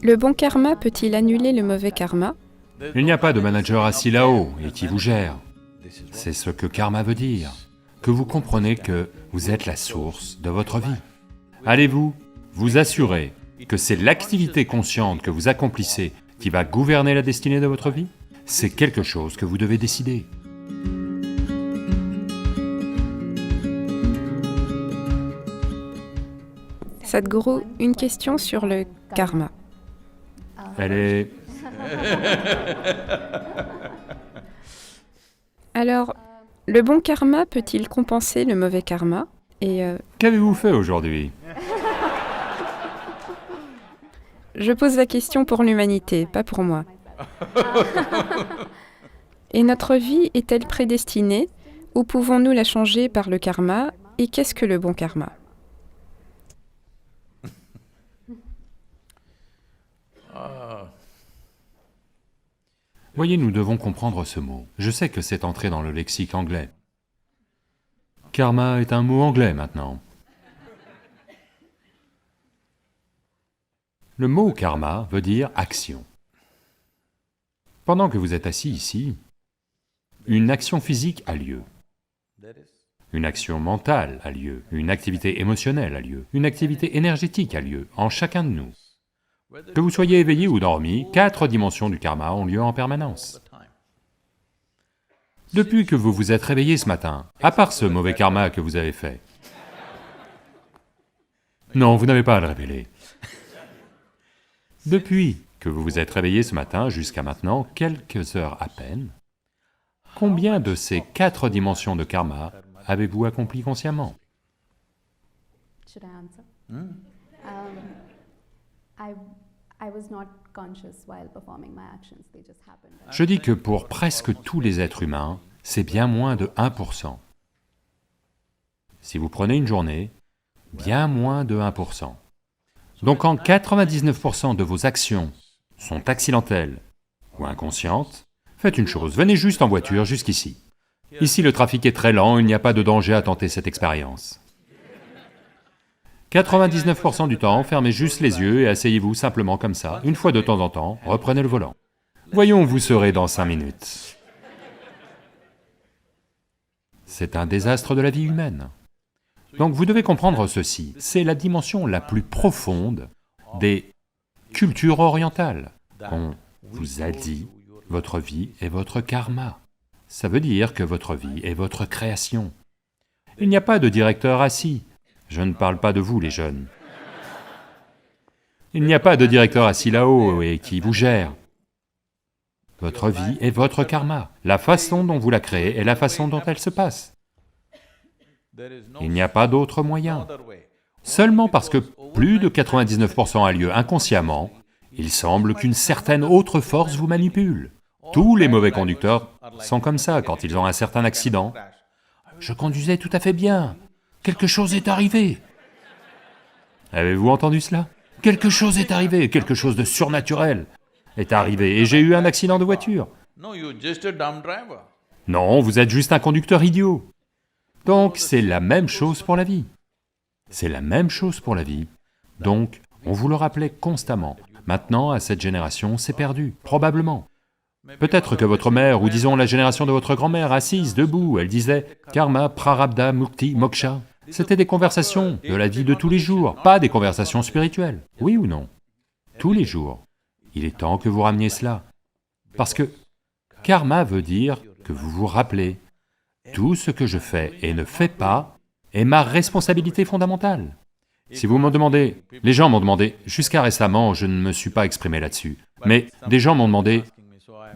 Le bon karma peut-il annuler le mauvais karma? Il n'y a pas de manager assis là-haut et qui vous gère. C'est ce que karma veut dire, que vous comprenez que vous êtes la source de votre vie. Allez-vous vous assurer que c'est l'activité consciente que vous accomplissez qui va gouverner la destinée de votre vie? C'est quelque chose que vous devez décider. Sadhguru, une question sur le karma. Elle est... Alors, le bon karma peut-il compenser le mauvais karma? Et Qu'avez-vous fait aujourd'hui? je pose la question pour l'humanité, pas pour moi. Et notre vie est-elle prédestinée, ou pouvons-nous la changer par le karma? Et qu'est-ce que le bon karma? Voyez, nous devons comprendre ce mot. Je sais que c'est entré dans le lexique anglais. Karma est un mot anglais maintenant. Le mot karma veut dire action. Pendant que vous êtes assis ici, une action physique a lieu. Une action mentale a lieu, une activité émotionnelle a lieu, une activité énergétique a lieu en chacun de nous. Que vous soyez éveillé ou dormi, 4 dimensions du karma ont lieu en permanence. Depuis que vous vous êtes réveillé ce matin, à part ce mauvais karma que vous avez fait, non, vous n'avez pas à le révéler. Depuis que vous vous êtes réveillé ce matin jusqu'à maintenant, quelques heures à peine, combien de ces 4 dimensions de karma avez-vous accompli consciemment? Should I answer? I was not conscious while performing my actions, they just happened. Je dis que pour presque tous les êtres humains, c'est bien moins de 1%. Si vous prenez une journée, bien moins de 1%. Donc quand 99% de vos actions sont accidentelles ou inconscientes, faites une chose, venez juste en voiture jusqu'ici. Ici le trafic est très lent, il n'y a pas de danger à tenter cette expérience. 99% du temps, fermez juste les yeux et asseyez-vous simplement comme ça, une fois de temps en temps, reprenez le volant. Voyons où vous serez dans 5 minutes. C'est un désastre de la vie humaine. Donc vous devez comprendre ceci, c'est la dimension la plus profonde des cultures orientales. On vous a dit, votre vie est votre karma. Ça veut dire que votre vie est votre création. Il n'y a pas de directeur assis. Je ne parle pas de vous, les jeunes. Il n'y a pas de directeur assis là-haut et qui vous gère. Votre vie est votre karma. La façon dont vous la créez est la façon dont elle se passe. Il n'y a pas d'autre moyen. Seulement parce que plus de 99% a lieu inconsciemment, il semble qu'une certaine autre force vous manipule. Tous les mauvais conducteurs sont comme ça quand ils ont un certain accident. Je conduisais tout à fait bien. Quelque chose est arrivé. Avez-vous entendu cela? Quelque chose est arrivé, quelque chose de surnaturel est arrivé et j'ai eu un accident de voiture. Non, vous êtes juste un conducteur idiot. Donc c'est la même chose pour la vie. C'est la même chose pour la vie. Donc, on vous le rappelait constamment. Maintenant, à cette génération, c'est perdu, probablement. Peut-être que votre mère, ou disons la génération de votre grand-mère, assise, debout, elle disait « Karma, Prarabdha, Mukti, Moksha ». C'était des conversations de la vie de tous les jours, pas des conversations spirituelles. Oui ou non? Tous les jours. Il est temps que vous rameniez cela. Parce que karma veut dire que vous vous rappelez, tout ce que je fais et ne fais pas est ma responsabilité fondamentale. Si vous me demandez, les gens m'ont demandé, jusqu'à récemment je ne me suis pas exprimé là-dessus, mais des gens m'ont demandé,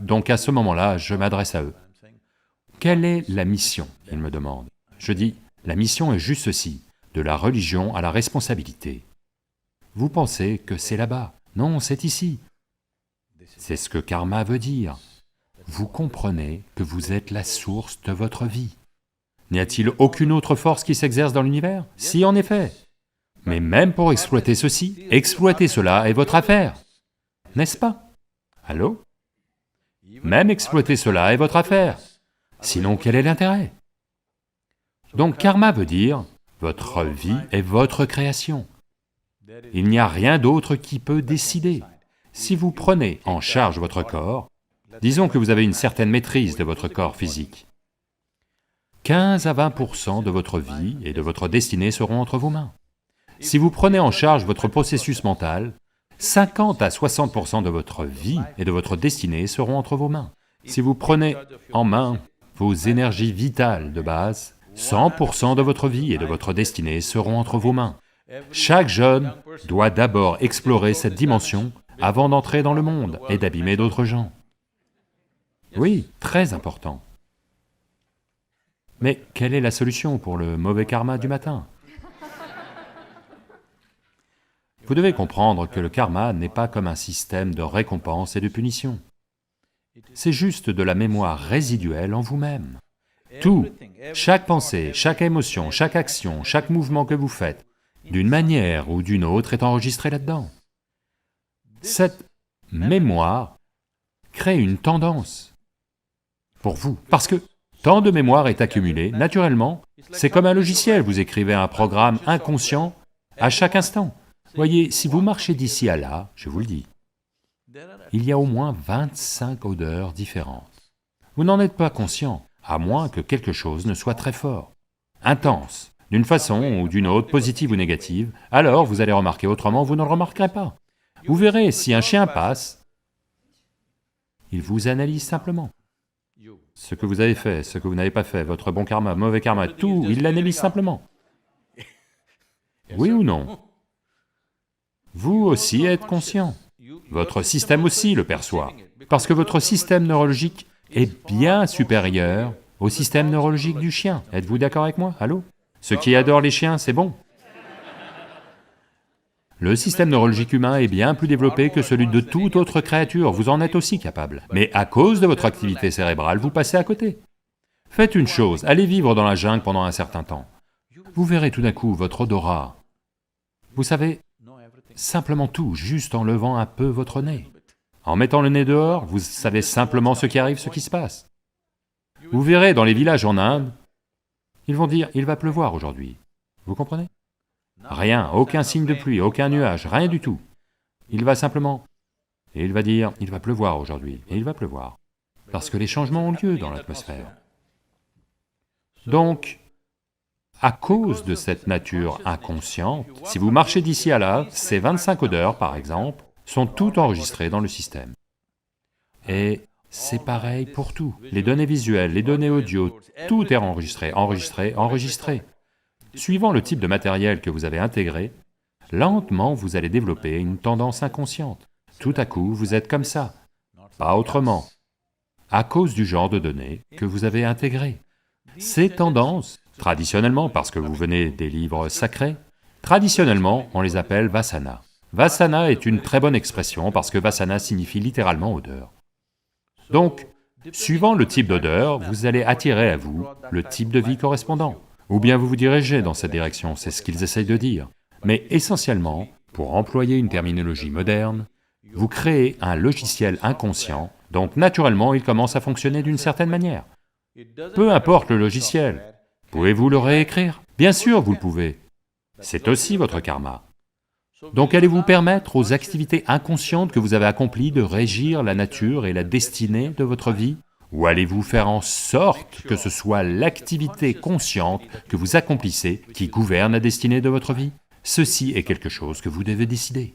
donc à ce moment-là, je m'adresse à eux. Quelle est la mission? Ils me demandent. Je dis, la mission est juste ceci, de la religion à la responsabilité. Vous pensez que c'est là-bas? Non, c'est ici. C'est ce que karma veut dire. Vous comprenez que vous êtes la source de votre vie. N'y a-t-il aucune autre force qui s'exerce dans l'univers? Si, en effet. Mais même pour exploiter ceci, exploiter cela est votre affaire. N'est-ce pas? Allô? Même exploiter cela est votre affaire. Sinon, quel est l'intérêt? Donc karma veut dire, votre vie est votre création. Il n'y a rien d'autre qui peut décider. Si vous prenez en charge votre corps, disons que vous avez une certaine maîtrise de votre corps physique, 15 à 20% de votre vie et de votre destinée seront entre vos mains. Si vous prenez en charge votre processus mental, 50 à 60% de votre vie et de votre destinée seront entre vos mains. Si vous prenez en main vos énergies vitales de base, 100% de votre vie et de votre destinée seront entre vos mains. Chaque jeune doit d'abord explorer cette dimension avant d'entrer dans le monde et d'abîmer d'autres gens. Oui, très important. Mais quelle est la solution pour le mauvais karma du matin? Vous devez comprendre que le karma n'est pas comme un système de récompense et de punition. C'est juste de la mémoire résiduelle en vous-même. Tout, chaque pensée, chaque émotion, chaque action, chaque mouvement que vous faites, d'une manière ou d'une autre est enregistré là-dedans. Cette mémoire crée une tendance pour vous, parce que tant de mémoire est accumulée, naturellement, c'est comme un logiciel, vous écrivez un programme inconscient à chaque instant. Voyez, si vous marchez d'ici à là, je vous le dis, il y a au moins 25 odeurs différentes. Vous n'en êtes pas conscient, à moins que quelque chose ne soit très fort, intense, d'une façon ou d'une autre, positive ou négative, alors vous allez remarquer, autrement vous ne le remarquerez pas. Vous verrez, si un chien passe, il vous analyse simplement. Ce que vous avez fait, ce que vous n'avez pas fait, votre bon karma, mauvais karma, tout, il l'analyse simplement. Oui ou non? Vous aussi êtes conscient. Votre système aussi le perçoit, parce que votre système neurologique est bien supérieur au système neurologique du chien. Êtes-vous d'accord avec moi? Allô? Ceux qui adorent les chiens, c'est bon. Le système neurologique humain est bien plus développé que celui de toute autre créature, vous en êtes aussi capable. Mais à cause de votre activité cérébrale, vous passez à côté. Faites une chose, allez vivre dans la jungle pendant un certain temps. Vous verrez tout d'un coup votre odorat. Vous savez, simplement tout, juste en levant un peu votre nez. En mettant le nez dehors, vous savez simplement ce qui arrive, ce qui se passe. Vous verrez dans les villages en Inde, ils vont dire, il va pleuvoir aujourd'hui. Vous comprenez? Rien, aucun signe de pluie, aucun nuage, rien du tout. Il va simplement... Et il va dire, il va pleuvoir aujourd'hui, et il va pleuvoir. Parce que les changements ont lieu dans l'atmosphère. Donc, à cause de cette nature inconsciente, si vous marchez d'ici à là, ces 25 odeurs, par exemple, sont toutes enregistrées dans le système. Et c'est pareil pour tout. Les données visuelles, les données audio, tout est enregistré, enregistré, enregistré. Suivant le type de matériel que vous avez intégré, lentement vous allez développer une tendance inconsciente. Tout à coup, vous êtes comme ça, pas autrement, à cause du genre de données que vous avez intégrées. Ces tendances, traditionnellement, parce que vous venez des livres sacrés, traditionnellement, on les appelle Vasana. Vasana est une très bonne expression parce que Vasana signifie littéralement odeur. Donc, suivant le type d'odeur, vous allez attirer à vous le type de vie correspondant. Ou bien vous vous dirigez dans cette direction, c'est ce qu'ils essayent de dire. Mais essentiellement, pour employer une terminologie moderne, vous créez un logiciel inconscient, donc naturellement il commence à fonctionner d'une certaine manière. Peu importe le logiciel, pouvez-vous le réécrire? Bien sûr vous le pouvez. C'est aussi votre karma. Donc allez-vous permettre aux activités inconscientes que vous avez accomplies de régir la nature et la destinée de votre vie? Ou allez-vous faire en sorte que ce soit l'activité consciente que vous accomplissez qui gouverne la destinée de votre vie? Ceci est quelque chose que vous devez décider.